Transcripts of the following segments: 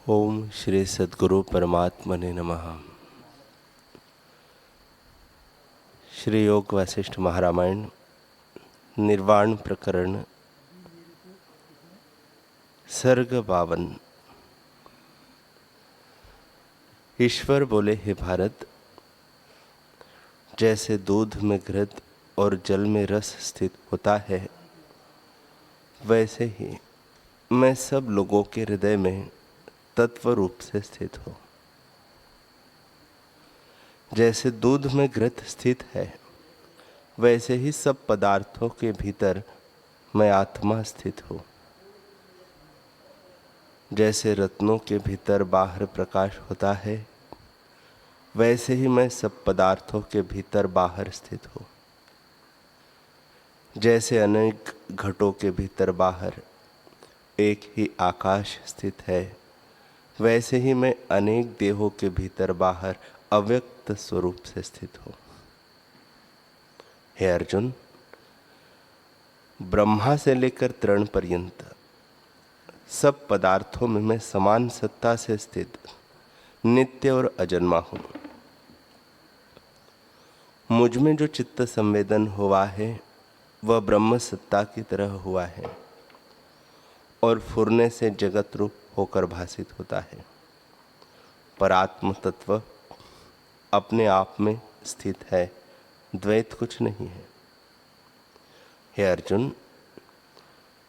ओम श्री सद्गुरु परमात्मने नमः। श्री योग वशिष्ठ महारामायण निर्वाण प्रकरण सर्ग 52। ईश्वर बोले, हे भारत, जैसे दूध में घृत और जल में रस स्थित होता है, वैसे ही मैं सब लोगों के हृदय में तत्व रूप से स्थित हूँ। जैसे दूध में घृत स्थित है, वैसे ही सब पदार्थों के भीतर मैं आत्मा स्थित हूँ। जैसे रत्नों के भीतर बाहर प्रकाश होता है, वैसे ही मैं सब पदार्थों के भीतर बाहर स्थित हूँ। जैसे अनेक घटों के भीतर बाहर एक ही आकाश स्थित है, वैसे ही मैं अनेक देहों के भीतर बाहर अव्यक्त स्वरूप से स्थित हूँ। हे अर्जुन, ब्रह्मा से लेकर तृण पर्यंत सब पदार्थों में मैं समान सत्ता से स्थित नित्य और अजन्मा हूँ। मुझ में जो चित्त संवेदन हुआ है, वह ब्रह्म सत्ता की तरह हुआ है और फुरने से जगत रूप होकर भासित होता है। पर आत्म तत्व अपने आप में स्थित है, द्वैत कुछ नहीं है। हे अर्जुन,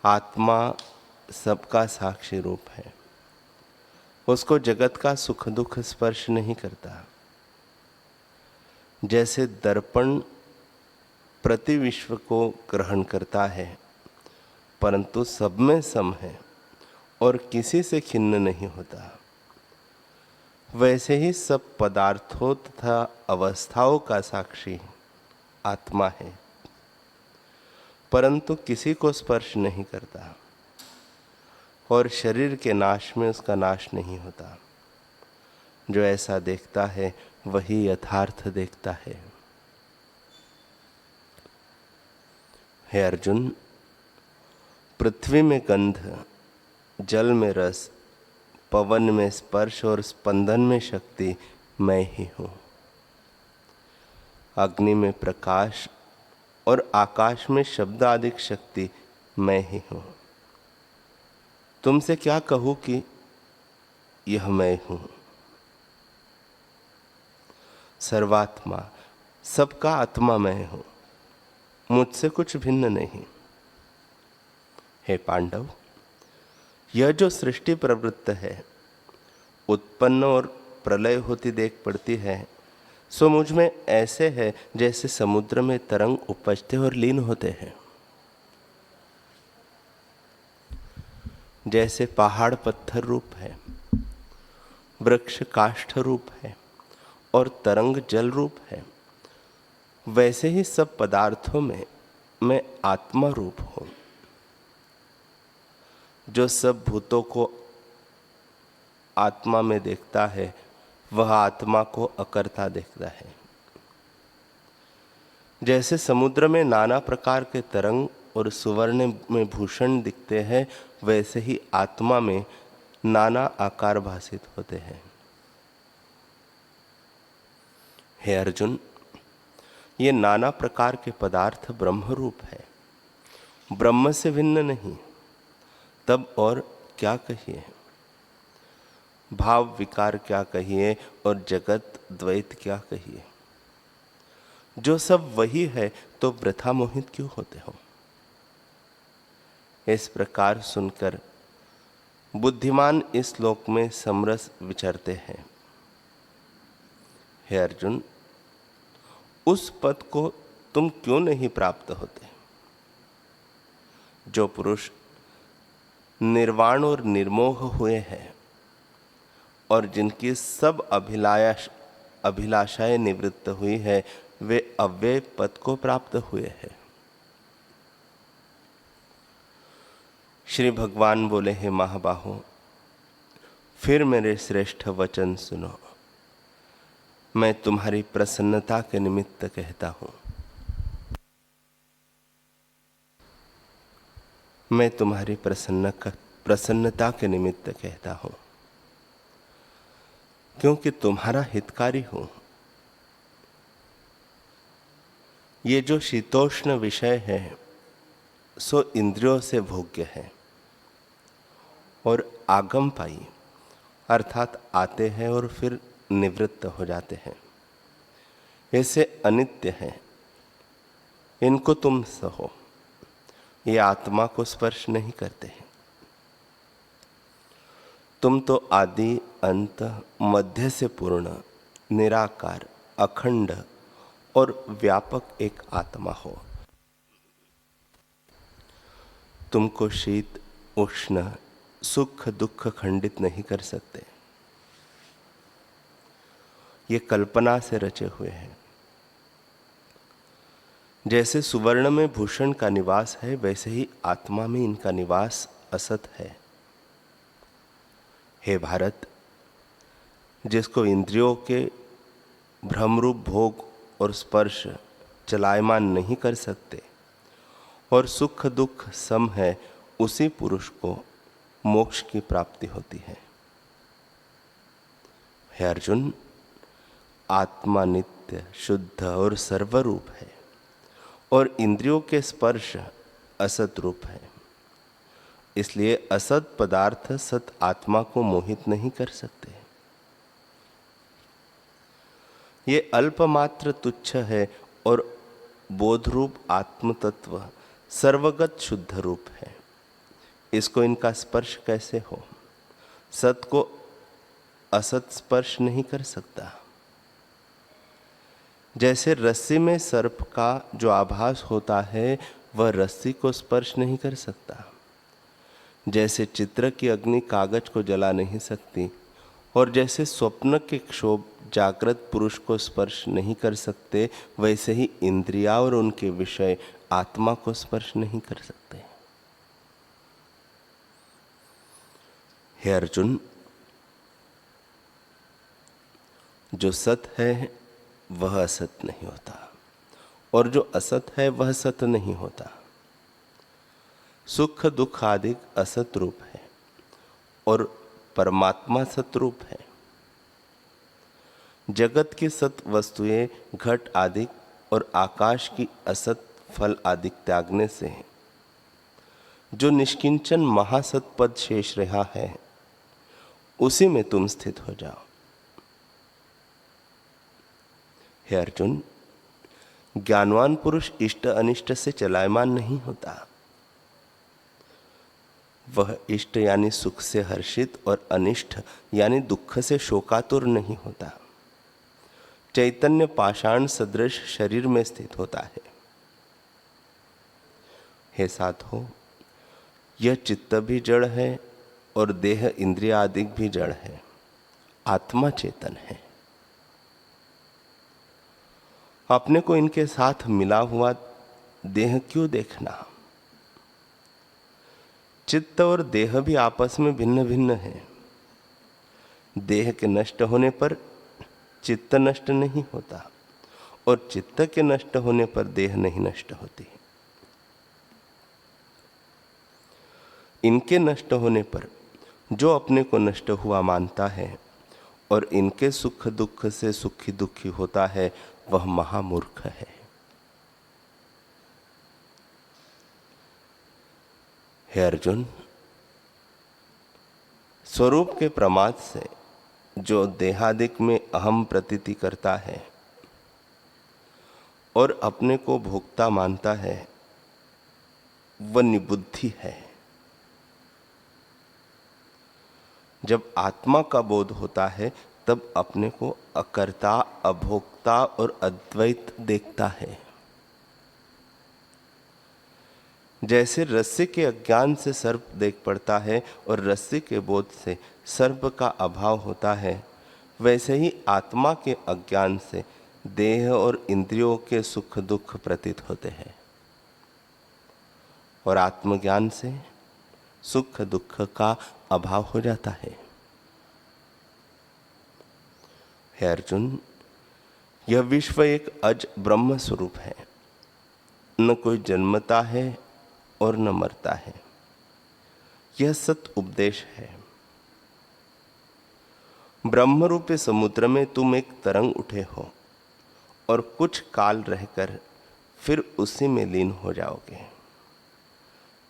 आत्मा सबका साक्षी रूप है। उसको जगत का सुख दुख स्पर्श नहीं करता। जैसे दर्पण प्रति विश्व को ग्रहण करता है, परंतु सब में सम है और किसी से खिन्न नहीं होता, वैसे ही सब पदार्थों तथा अवस्थाओं का साक्षी आत्मा है, परंतु किसी को स्पर्श नहीं करता और शरीर के नाश में उसका नाश नहीं होता। जो ऐसा देखता है, वही यथार्थ देखता है। हे अर्जुन, पृथ्वी में गंध, जल में रस, पवन में स्पर्श और स्पंदन में शक्ति मैं ही हूँ। अग्नि में प्रकाश और आकाश में शब्द आदि शक्ति मैं ही हूँ। तुमसे क्या कहूँ कि यह मैं हूँ। सर्वात्मा, सबका आत्मा मैं हूँ, मुझसे कुछ भिन्न नहीं। हे पांडव, यह जो सृष्टि प्रवृत्त है, उत्पन्न और प्रलय होती देख पड़ती है, सो मुझ में ऐसे है जैसे समुद्र में तरंग उपजते और लीन होते हैं। जैसे पहाड़ पत्थर रूप है, वृक्ष काष्ठ रूप है और तरंग जल रूप है, वैसे ही सब पदार्थों में मैं आत्मा रूप हूं। जो सब भूतों को आत्मा में देखता है, वह आत्मा को अकर्ता देखता है। जैसे समुद्र में नाना प्रकार के तरंग और सुवर्ण में भूषण दिखते हैं, वैसे ही आत्मा में नाना आकार भासित होते हैं। हे अर्जुन, ये नाना प्रकार के पदार्थ ब्रह्म रूप है, ब्रह्म से भिन्न नहीं। तब और क्या कहिए, भाव विकार क्या कहिए और जगत द्वैत क्या कहिए। जो सब वही है, तो वृथा मोहित क्यों होते हो। इस प्रकार सुनकर बुद्धिमान इस लोक में समरस विचरते हैं। हे अर्जुन, उस पद को तुम क्यों नहीं प्राप्त होते जो पुरुष निर्वाण और निर्मोह हुए हैं और जिनकी सब अभिलाषाएं निवृत्त हुई है, वे अव्यय पद को प्राप्त हुए हैं। श्री भगवान बोले, हे महाबाहो, फिर मेरे श्रेष्ठ वचन सुनो। मैं तुम्हारी प्रसन्नता के निमित्त कहता हूं। मैं तुम्हारी प्रसन्नता के निमित्त कहता हूं। क्योंकि तुम्हारा हितकारी हूं। ये जो शीतोष्ण विषय है सो इंद्रियों से भोग्य है और आगमपाई अर्थात आते हैं और फिर निवृत्त हो जाते हैं। ऐसे अनित्य हैं, इनको तुम सहो। ये आत्मा को स्पर्श नहीं करते हैं। तुम तो आदि अंत मध्य से पूर्ण निराकार अखंड और व्यापक एक आत्मा हो। तुमको शीत उष्ण सुख दुख खंडित नहीं कर सकते। ये कल्पना से रचे हुए हैं। जैसे सुवर्ण में भूषण का निवास है, वैसे ही आत्मा में इनका निवास असत है। हे भारत, जिसको इंद्रियों के भ्रमरूप भोग और स्पर्श चलायमान नहीं कर सकते और सुख दुख सम है, उसी पुरुष को मोक्ष की प्राप्ति होती है। हे अर्जुन, आत्मा नित्य शुद्ध और सर्वरूप है और इंद्रियों के स्पर्श असत रूप है। इसलिए असत पदार्थ सत आत्मा को मोहित नहीं कर सकते। ये अल्पमात्र तुच्छ है और बोधरूप आत्म तत्व सर्वगत शुद्ध रूप है। इसको इनका स्पर्श कैसे हो? सत को असत स्पर्श नहीं कर सकता। जैसे रस्सी में सर्प का जो आभास होता है वह रस्सी को स्पर्श नहीं कर सकता। जैसे चित्र की अग्नि कागज को जला नहीं सकती और जैसे स्वप्न के क्षोभ जागृत पुरुष को स्पर्श नहीं कर सकते, वैसे ही इंद्रिया और उनके विषय आत्मा को स्पर्श नहीं कर सकते। हे अर्जुन, जो सत है वह असत नहीं होता और जो असत है वह सत नहीं होता। सुख दुख आदि असत रूप है और परमात्मा सतरूप है। जगत की सत वस्तुएं घट आदि और आकाश की असत फल आदि त्यागने से जो निष्किंचन महासत पद शेष रहा है, उसी में तुम स्थित हो जाओ। हे अर्जुन, ज्ञानवान पुरुष इष्ट अनिष्ट से चलायमान नहीं होता। वह इष्ट यानी सुख से हर्षित और अनिष्ट यानी दुख से शोकातुर नहीं होता। चैतन्य पाषाण सदृश शरीर में स्थित होता है। हे साधो, यह चित्त भी जड़ है और देह इंद्रिय आदि भी जड़ है। आत्मा चेतन है। अपने को इनके साथ मिला हुआ देह क्यों देखना? चित्त और देह भी आपस में भिन्न भिन्न है। देह के नष्ट होने पर चित्त नष्ट नहीं होता और चित्त के नष्ट होने पर देह नहीं नष्ट होती। इनके नष्ट होने पर जो अपने को नष्ट हुआ मानता है और इनके सुख दुख से सुखी दुखी होता है, वह महामूर्ख है। हे अर्जुन, स्वरूप के प्रमाद से जो देहादिक में अहम प्रतीति करता है और अपने को भोक्ता मानता है, वह निबुद्धि है। जब आत्मा का बोध होता है तब अपने को अकर्ता अभोक्ता और अद्वैत देखता है। जैसे रस्सी के अज्ञान से सर्प देख पड़ता है और रस्सी के बोध से सर्प का अभाव होता है, वैसे ही आत्मा के अज्ञान से देह और इंद्रियों के सुख दुख प्रतीत होते हैं और आत्मज्ञान से सुख दुख का अभाव हो जाता है। हे अर्जुन, यह विश्व एक अज ब्रह्म स्वरूप है। न कोई जन्मता है और न मरता है। यह सत उपदेश है। ब्रह्म रूपी समुद्र में तुम एक तरंग उठे हो और कुछ काल रहकर फिर उसी में लीन हो जाओगे।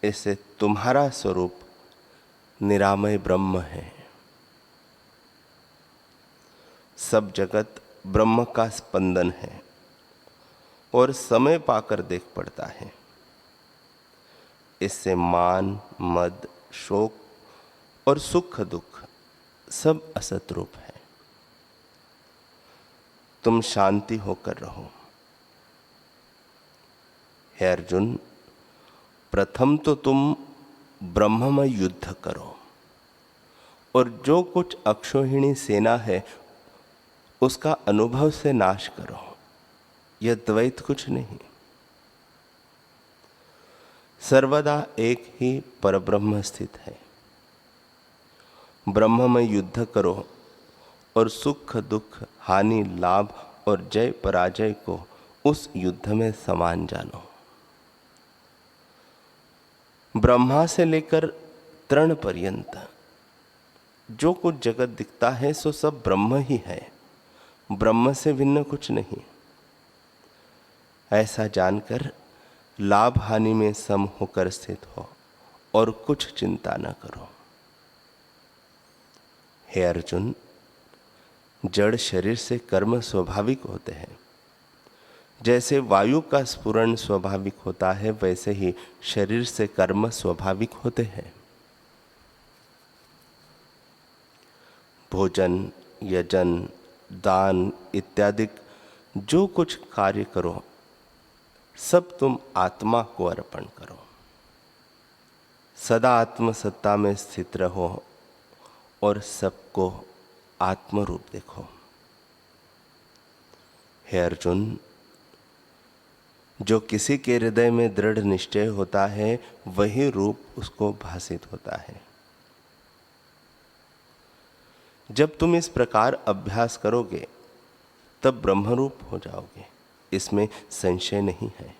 इससे तुम्हारा स्वरूप निरामय ब्रह्म है। सब जगत ब्रह्म का स्पंदन है और समय पाकर देख पड़ता है। इससे मान, मद, शोक और सुख दुख सब असत रूप है। तुम शांति होकर रहो। हे अर्जुन, प्रथम तो तुम ब्रह्ममय युद्ध करो और जो कुछ अक्षोहिणी सेना है उसका अनुभव से नाश करो। यह द्वैत कुछ नहीं, सर्वदा एक ही परब्रह्म स्थित है। ब्रह्ममय युद्ध करो और सुख दुख, हानि लाभ और जय पराजय को उस युद्ध में समान जानो। ब्रह्मा से लेकर तृण पर्यंत जो कुछ जगत दिखता है सो सब ब्रह्म ही है, ब्रह्म से भिन्न कुछ नहीं। ऐसा जानकर लाभ हानि में सम होकर स्थित हो और कुछ चिंता न करो। हे अर्जुन, जड़ शरीर से कर्म स्वाभाविक होते हैं। जैसे वायु का स्फुरण स्वाभाविक होता है, वैसे ही शरीर से कर्म स्वाभाविक होते हैं। भोजन, यजन, दान इत्यादि जो कुछ कार्य करो सब तुम आत्मा को अर्पण करो। सदा आत्मसत्ता में स्थित रहो और सबको आत्मरूप देखो। हे अर्जुन, जो किसी के हृदय में दृढ़ निश्चय होता है वही रूप उसको भासित होता है। जब तुम इस प्रकार अभ्यास करोगे तब ब्रह्मरूप हो जाओगे, इसमें संशय नहीं है।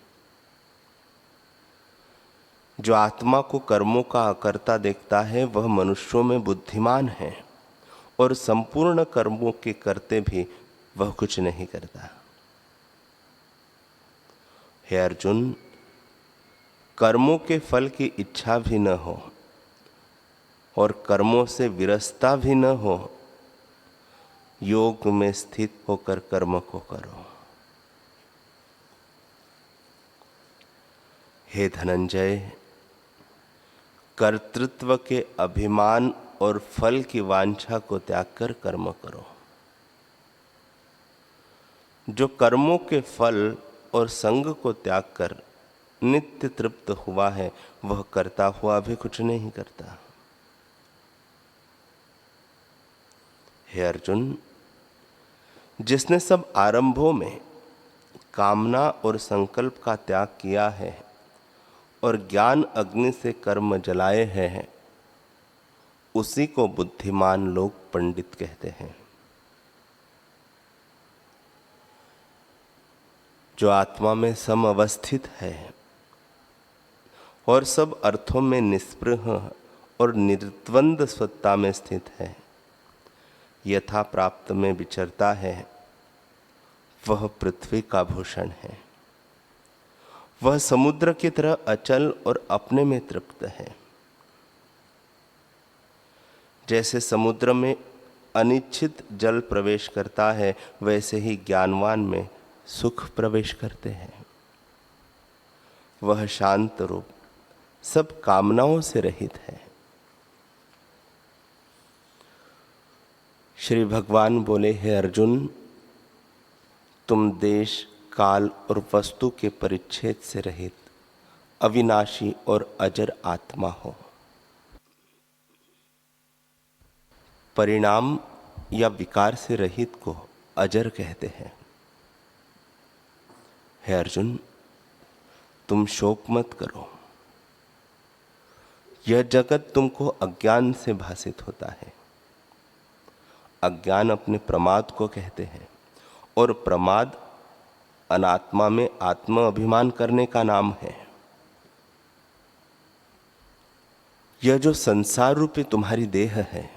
जो आत्मा को कर्मों का अकर्ता देखता है वह मनुष्यों में बुद्धिमान है और संपूर्ण कर्मों के करते भी वह कुछ नहीं करता। हे अर्जुन, कर्मों के फल की इच्छा भी न हो और कर्मों से विरसता भी न हो, योग में स्थित होकर कर्म को करो। हे धनंजय, कर्तृत्व के अभिमान और फल की वांछा को त्याग कर कर्म करो। जो कर्मों के फल और संग को त्याग कर नित्य तृप्त हुआ है वह करता हुआ भी कुछ नहीं करता। हे अर्जुन, जिसने सब आरंभों में कामना और संकल्प का त्याग किया है और ज्ञान अग्नि से कर्म जलाए हैं, उसी को बुद्धिमान लोग पंडित कहते हैं। जो आत्मा में समअवस्थित है और सब अर्थों में निस्पृह और निर्द्वंद सत्ता में स्थित है, यथा प्राप्त में विचरता है, वह पृथ्वी का भूषण है। वह समुद्र की तरह अचल और अपने में तृप्त है। जैसे समुद्र में अनिच्छित जल प्रवेश करता है, वैसे ही ज्ञानवान में सुख प्रवेश करते हैं। वह शांत रूप सब कामनाओं से रहित है। श्री भगवान बोले, हे अर्जुन, तुम देश, काल और वस्तु के परिच्छेद से रहित अविनाशी और अजर आत्मा हो। परिणाम या विकार से रहित को अजर कहते हैं। हे अर्जुन, तुम शोक मत करो। यह जगत तुमको अज्ञान से भासित होता है। अज्ञान अपने प्रमाद को कहते हैं और प्रमाद अनात्मा में आत्म अभिमान करने का नाम है। यह जो संसार रूपी तुम्हारी देह है,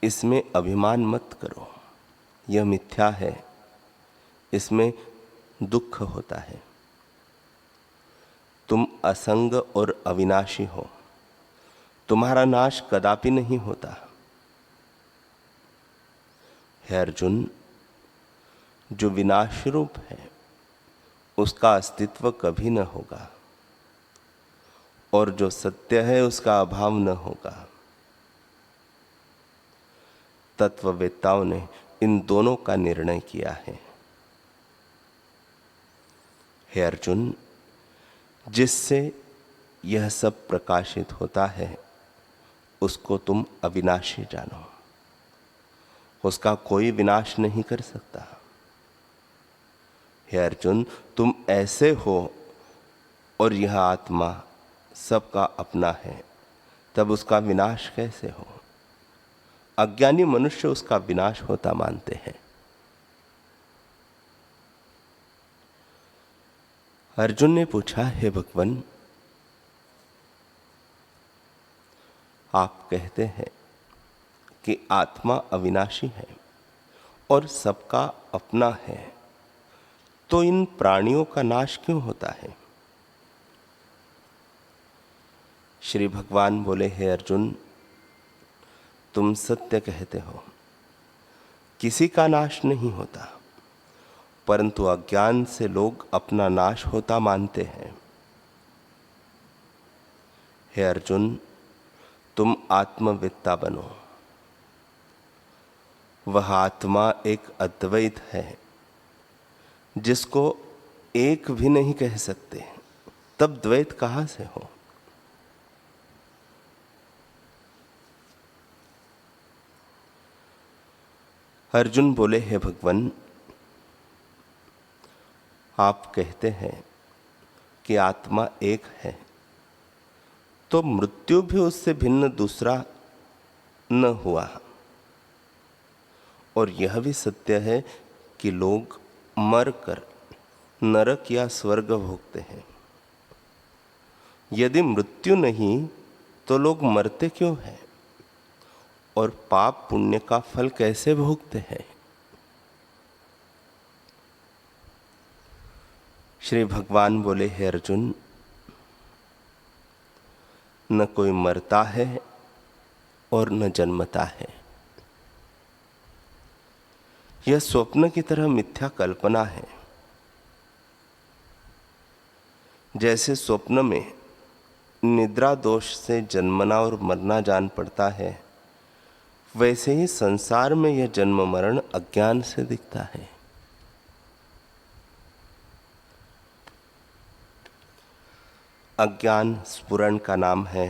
इसमें अभिमान मत करो, यह मिथ्या है, इसमें दुख होता है। तुम असंग और अविनाशी हो, तुम्हारा नाश कदापि नहीं होता। हे अर्जुन, जो विनाश रूप है उसका अस्तित्व कभी न होगा, और जो सत्य है उसका अभाव न होगा। तत्ववेत्ताओं ने इन दोनों का निर्णय किया है। हे अर्जुन, जिससे यह सब प्रकाशित होता है उसको तुम अविनाशी जानो, उसका कोई विनाश नहीं कर सकता। हे अर्जुन, तुम ऐसे हो और यह आत्मा सबका अपना है, तब उसका विनाश कैसे हो? अज्ञानी मनुष्य उसका विनाश होता मानते हैं। अर्जुन ने पूछा, हे भगवान, आप कहते हैं कि आत्मा अविनाशी है और सबका अपना है, तो इन प्राणियों का नाश क्यों होता है? श्री भगवान बोले, हे अर्जुन, तुम सत्य कहते हो, किसी का नाश नहीं होता, परंतु अज्ञान से लोग अपना नाश होता मानते हैं। हे अर्जुन, तुम आत्मवेत्ता बनो। वह आत्मा एक अद्वैत है जिसको एक भी नहीं कह सकते, तब द्वैत कहां से हो? अर्जुन बोले, हे भगवान, आप कहते हैं कि आत्मा एक है, तो मृत्यु भी उससे भिन्न दूसरा न हुआ, और यह भी सत्य है कि लोग मरकर नरक या स्वर्ग भोगते हैं। यदि मृत्यु नहीं तो लोग मरते क्यों हैं और पाप पुण्य का फल कैसे भोगते हैं? श्री भगवान बोले, हे अर्जुन, न कोई मरता है और न जन्मता है। यह स्वप्न की तरह मिथ्या कल्पना है। जैसे स्वप्न में निद्रा दोष से जन्मना और मरना जान पड़ता है, वैसे ही संसार में यह जन्म मरण अज्ञान से दिखता है। अज्ञान स्फुरण का नाम है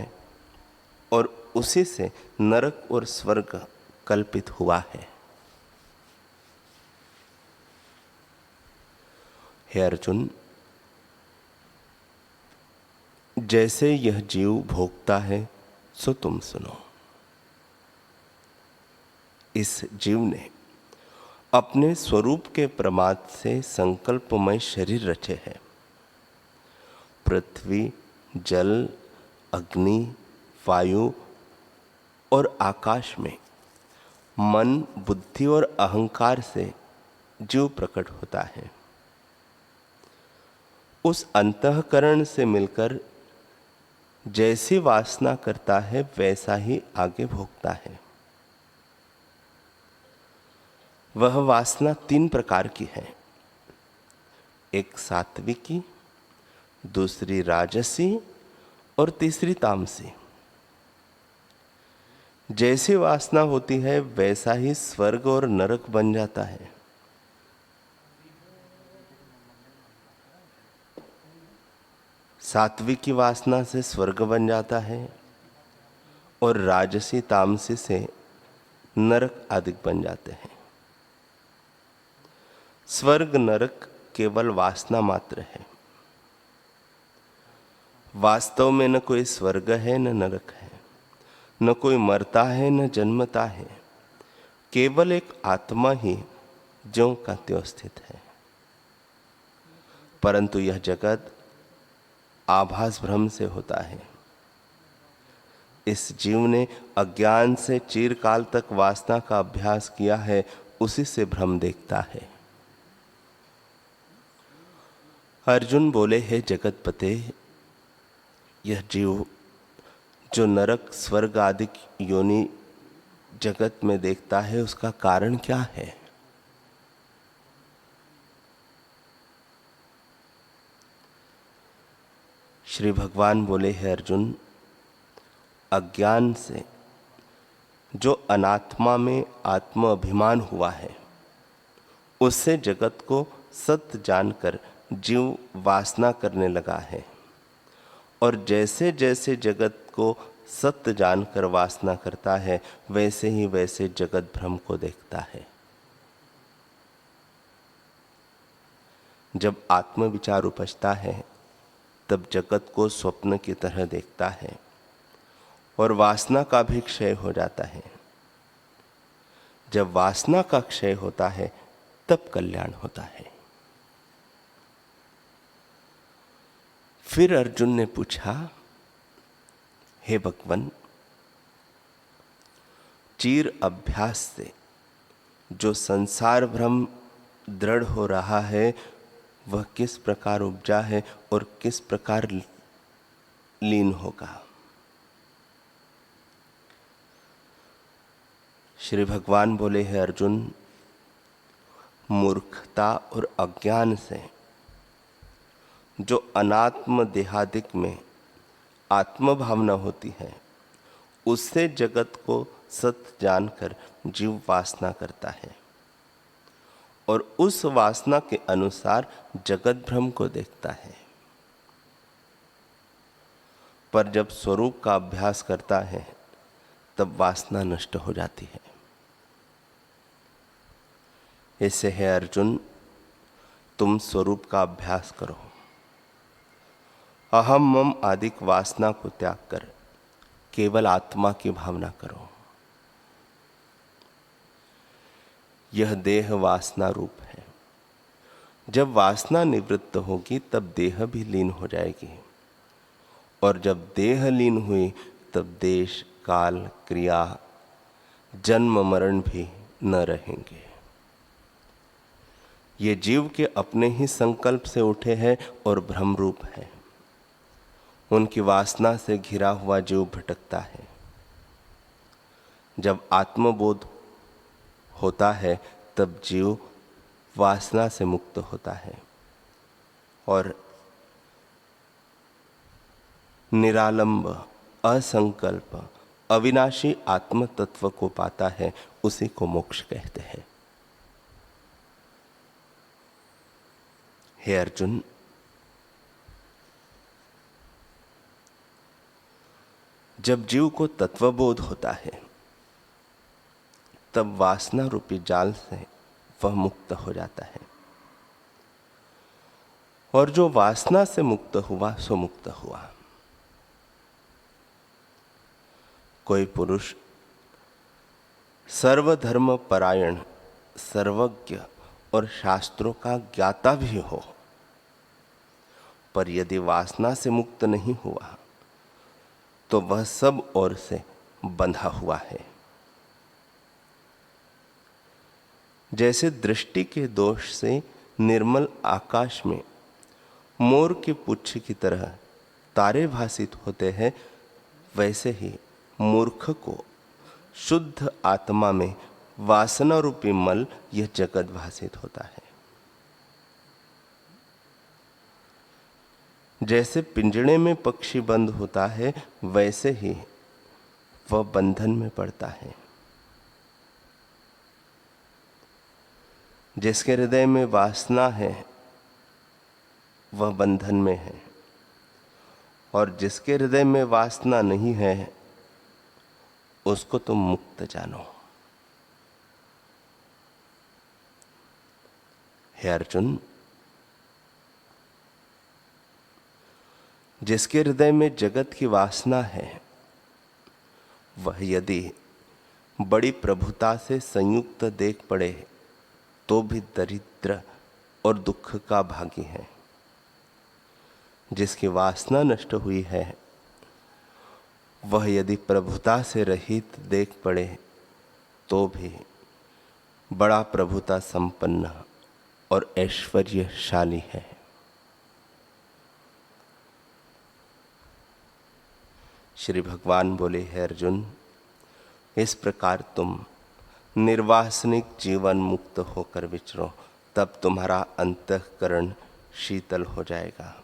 और उसी से नरक और स्वर्ग कल्पित हुआ है। हे अर्जुन, जैसे यह जीव भोगता है सो तुम सुनो। इस जीव ने अपने स्वरूप के प्रमाद से संकल्पमय शरीर रचे हैं। पृथ्वी, जल, अग्नि, वायु और आकाश में मन, बुद्धि और अहंकार से जीव प्रकट होता है। उस अंतःकरण से मिलकर जैसी वासना करता है वैसा ही आगे भोगता है। वह वासना 3 प्रकार की है, एक सात्विकी, दूसरी राजसी और तीसरी तामसी। जैसी वासना होती है वैसा ही स्वर्ग और नरक बन जाता है। सात्विकी वासना से स्वर्ग बन जाता है और राजसी तामसी से नरक आदि बन जाते हैं। स्वर्ग नरक केवल वासना मात्र है। वास्तव में न कोई स्वर्ग है न नरक है, न कोई मरता है न जन्मता है, केवल एक आत्मा ही ज्यों का त्यों स्थित है। परंतु यह जगत आभास भ्रम से होता है। इस जीव ने अज्ञान से चिरकाल तक वासना का अभ्यास किया है, उसी से भ्रम देखता है। अर्जुन बोले, हे जगतपते, यह जीव जो नरक स्वर्ग आदि योनि जगत में देखता है, उसका कारण क्या है? श्री भगवान बोले, हे अर्जुन, अज्ञान से जो अनात्मा में आत्म अभिमान हुआ है, उससे जगत को सत्य जानकर जीव वासना करने लगा है। और जैसे जैसे जगत को सत्य जानकर वासना करता है, वैसे ही वैसे जगत भ्रम को देखता है। जब आत्म विचार उपजता है, तब जगत को स्वप्न की तरह देखता है और वासना का भी क्षय हो जाता है। जब वासना का क्षय होता है, तब कल्याण होता है। फिर अर्जुन ने पूछा, हे भगवान, चीर अभ्यास से जो संसार भ्रम दृढ़ हो रहा है, वह किस प्रकार उपजा है और किस प्रकार लीन होगा? श्री भगवान बोले, हे अर्जुन, मूर्खता और अज्ञान से जो अनात्म देहादिक में आत्म भावना होती है, उससे जगत को सत्य जानकर जीव वासना करता है और उस वासना के अनुसार जगत भ्रम को देखता है। पर जब स्वरूप का अभ्यास करता है, तब वासना नष्ट हो जाती है। ऐसे है अर्जुन, तुम स्वरूप का अभ्यास करो। अहम मम आदिक वासना को त्याग कर केवल आत्मा की भावना करो। यह देह वासना रूप है। जब वासना निवृत्त होगी, तब देह भी लीन हो जाएगी, और जब देह लीन हुई, तब देश, काल, क्रिया, जन्म मरण भी न रहेंगे। ये जीव के अपने ही संकल्प से उठे हैं और भ्रम रूप है। उनकी वासना से घिरा हुआ जीव भटकता है। जब आत्मबोध होता है, तब जीव वासना से मुक्त होता है और निरालंब, असंकल्प, अविनाशी आत्म तत्व को पाता है। उसी को मोक्ष कहते हैं। हे अर्जुन, जब जीव को तत्वबोध होता है, तब वासना रूपी जाल से वह मुक्त हो जाता है, और जो वासना से मुक्त हुआ सो मुक्त हुआ। कोई पुरुष सर्वधर्म परायण, सर्वज्ञ और शास्त्रों का ज्ञाता भी हो, पर यदि वासना से मुक्त नहीं हुआ, तो वह सब ओर से बंधा हुआ है। जैसे दृष्टि के दोष से निर्मल आकाश में मोर के पुच्छ की तरह तारे भासित होते हैं, वैसे ही मूर्ख को शुद्ध आत्मा में वासना रूपी मल यह जगत भासित होता है। जैसे पिंजड़े में पक्षी बंद होता है, वैसे ही वह बंधन में पड़ता है। जिसके हृदय में वासना है, वह बंधन में है, और जिसके हृदय में वासना नहीं है, उसको तुम मुक्त जानो। हे अर्जुन, जिसके हृदय में जगत की वासना है, वह यदि बड़ी प्रभुता से संयुक्त देख पड़े, तो भी दरिद्र और दुख का भागी है। जिसकी वासना नष्ट हुई है, वह यदि प्रभुता से रहित देख पड़े तो भी बड़ा प्रभुता संपन्न और ऐश्वर्यशाली है। श्री भगवान बोले, है अर्जुन, इस प्रकार तुम निर्वासनिक जीवन मुक्त होकर विचरो, तब तुम्हारा अंतःकरण शीतल हो जाएगा।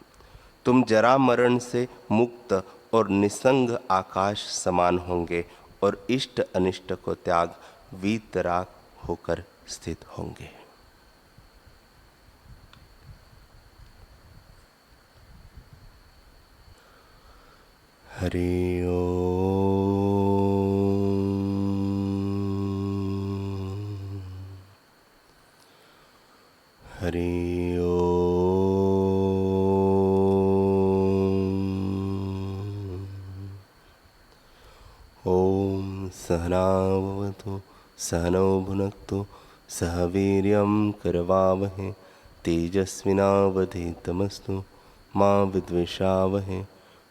तुम जरा मरण से मुक्त और निसंग आकाश समान होंगे और इष्ट अनिष्ट को त्याग वीतराग होकर स्थित होंगे। हरि ओम। हरि ओम। ओम सहना भवतु सहनौ भुनक्तु सह वीर्यं करवावहै तेजस्विनावधीतमस्तु मा विद्विषावहै।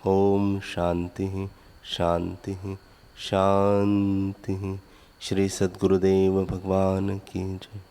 ओम शांति शांति शांति। श्री सद्गुरुदेव भगवान की जय।